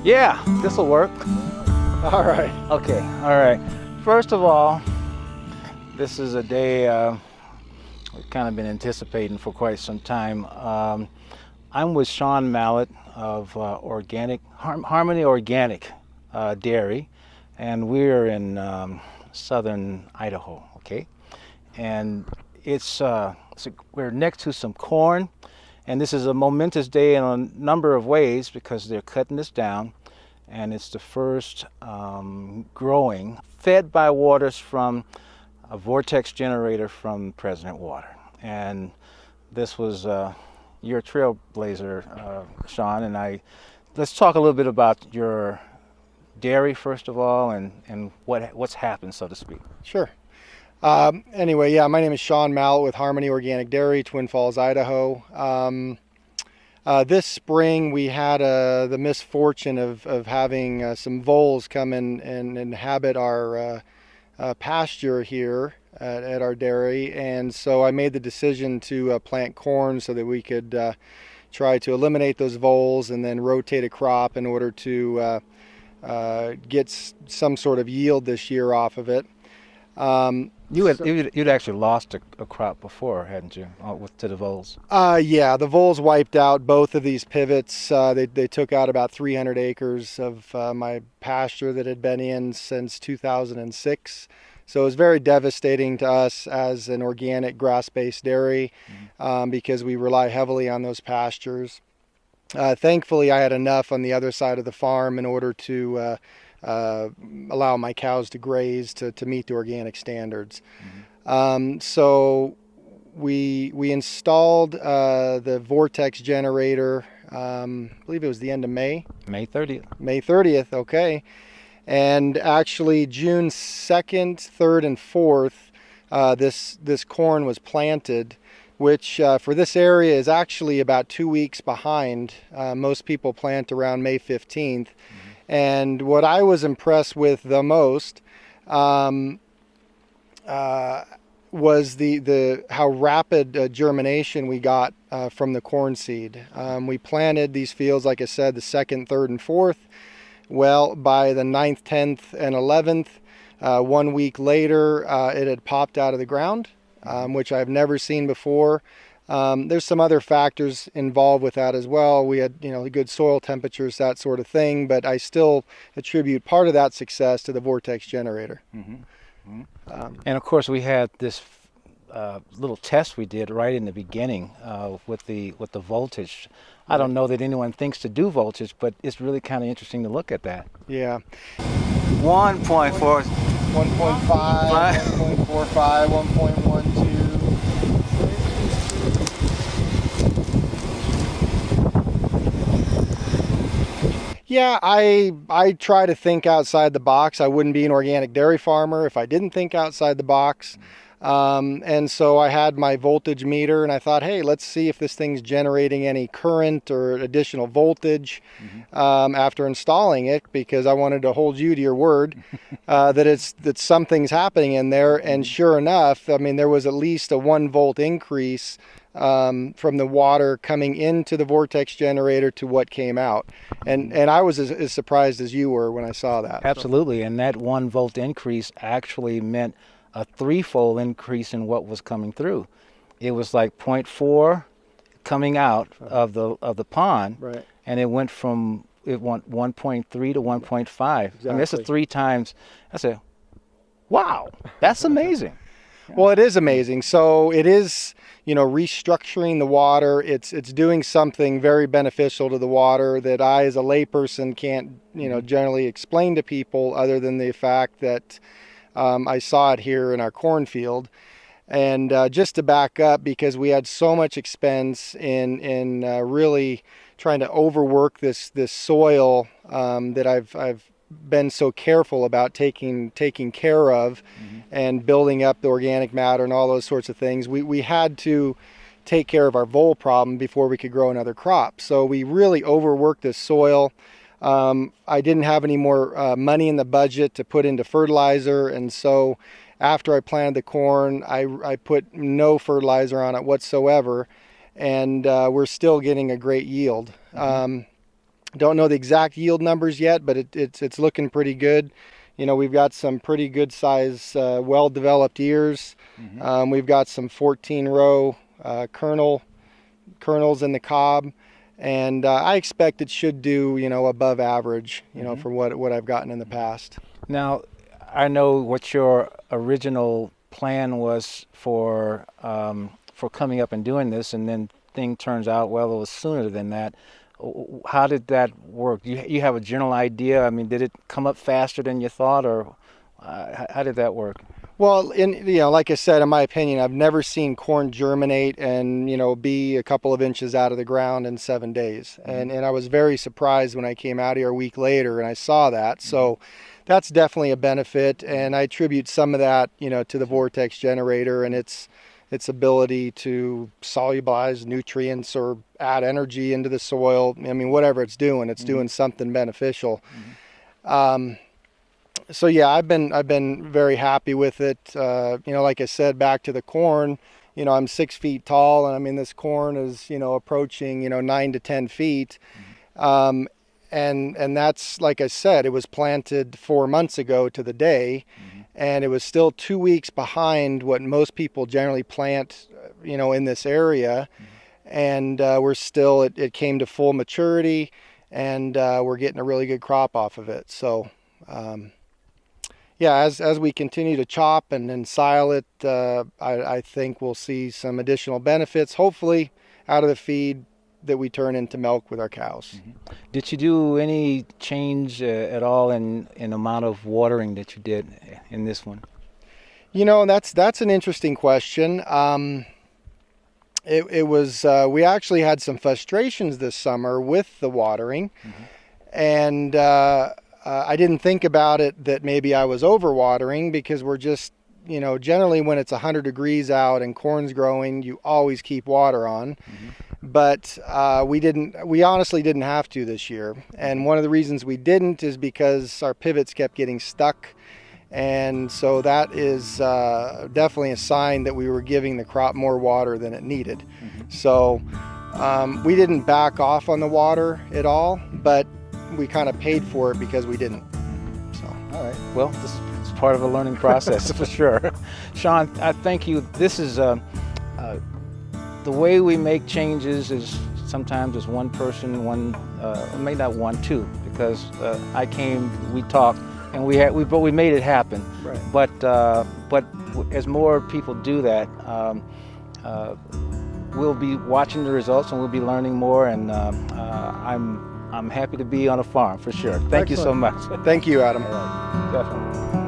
Yeah, this will work. All right. Okay, all right. First of all, this is a day we've kind of been anticipating for quite some time. I'm with Sean Mallet of Harmony Organic Dairy, and we're in southern Idaho, okay? And we're next to some corn, and this is a momentous day in a number of ways because they're cutting this down, and it's the first growing fed by waters from a Vortex generator from President Water. And this was your trailblazer, Sean, and let's talk a little bit about your dairy first of all, and what's happened, so to speak. Sure. Anyway, yeah, my name is Sean Mallet with Harmony Organic Dairy, Twin Falls, Idaho. This spring we had the misfortune of having some voles come in and inhabit our pasture here at our dairy, and so I made the decision to plant corn so that we could try to eliminate those voles and then rotate a crop in order to get some sort of yield this year off of it. You'd actually lost a crop before, hadn't you, to the voles? Yeah, the voles wiped out both of these pivots. They took out about 300 acres of my pasture that had been in since 2006. So it was very devastating to us as an organic grass-based dairy, because we rely heavily on those pastures. Thankfully, I had enough on the other side of the farm in order to allow my cows to graze to meet the organic standards. So we installed the Vortex generator, I believe it was the end of May. May 30th. May 30th, okay. And actually June 2nd, 3rd, and 4th, this corn was planted, which for this area is actually about 2 weeks behind. Most people plant around May 15th. And what I was impressed with the most was how rapid germination we got from the corn seed. We planted these fields, like I said, the 2nd, 3rd, and 4th. Well, by the 9th, 10th, and 11th, 1 week later, it had popped out of the ground, which I've never seen before. There's some other factors involved with that as well. We had, good soil temperatures, that sort of thing, but I still attribute part of that success to the Vortex generator. And of course, we had this little test we did right in the beginning with the voltage. I don't know that anyone thinks to do voltage, but it's really kind of interesting to look at that. Yeah. 1.4, 1.5, 1.45, 1.12. Yeah, I try to think outside the box. I wouldn't be an organic dairy farmer if I didn't think outside the box. And so I had my voltage meter and I thought, hey, let's see if this thing's generating any current or additional voltage after installing it, because I wanted to hold you to your word that something's happening in there. And sure enough, I mean, there was at least a 1 volt increase from the water coming into the Vortex generator to what came out. And I was as surprised as you were when I saw that. Absolutely. And that 1 volt increase actually meant a 3-fold increase in what was coming through. It was like 0.4 coming out of the pond, right, and it went 1.3 to 1.5. Exactly. I mean, this is 3 times. I said, wow, that's amazing. Well, it is amazing. So it is, restructuring the water. It's doing something very beneficial to the water that I, as a layperson, can't, generally explain to people, other than the fact that I saw it here in our cornfield. And just to back up, because we had so much expense in really trying to overwork this soil that I've been so careful about taking care of, and building up the organic matter and all those sorts of things. We had to take care of our vole problem before we could grow another crop. So we really overworked this soil. I didn't have any more money in the budget to put into fertilizer, and so after I planted the corn, I put no fertilizer on it whatsoever, and we're still getting a great yield. Don't know the exact yield numbers yet, but it's looking pretty good. You know, we've got some pretty good size, well-developed ears. We've got some 14-row kernels in the cob, and I expect it should do, you know, above average, you know, for what I've gotten in the past. Now, I know what your original plan was for coming up and doing this, and then thing turns out, well, it was sooner than that. How did that work? You have a general idea? I mean, did it come up faster than you thought, or how did that work? Well, you know, like I said, in my opinion, I've never seen corn germinate and, you know, be a couple of inches out of the ground in 7 days. And I was very surprised when I came out here a week later and I saw that. So that's definitely a benefit, and I attribute some of that, you know, to the Vortex generator and its ability to solubilize nutrients or add energy into the soil. I mean, whatever it's doing something beneficial. So yeah, I've been very happy with it. You know, like I said, back to the corn, you know, I'm 6 feet tall, and I mean, this corn is, you know, approaching, you know, 9 to 10 feet. And that's, like I said, it was planted 4 months ago to the day, and it was still 2 weeks behind what most people generally plant, you know, in this area. And we're still, it came to full maturity, and we're getting a really good crop off of it. So yeah, as we continue to chop and sile it, I think we'll see some additional benefits, hopefully, out of the feed that we turn into milk with our cows. Did you do any change at all in amount of watering that you did in this one? You know, that's an interesting question. It was we actually had some frustrations this summer with the watering, and I didn't think about it that maybe I was overwatering, because we're just, you know, generally when it's 100 degrees out and corn's growing, you always keep water on. But we honestly didn't have to this year. And one of the reasons we didn't is because our pivots kept getting stuck. And so that is definitely a sign that we were giving the crop more water than it needed. So we didn't back off on the water at all, but we kind of paid for it because we didn't. So. All right. Well, this is part of a learning process for sure. Sean, I thank you. This is the way we make changes is sometimes it's one person, maybe not one, two, because I came, we talked, and we made it happen. Right. But as more people do that, we'll be watching the results and we'll be learning more. And I'm happy to be on a farm for sure. Thank you so much. Thank you, Adam. All right. Definitely.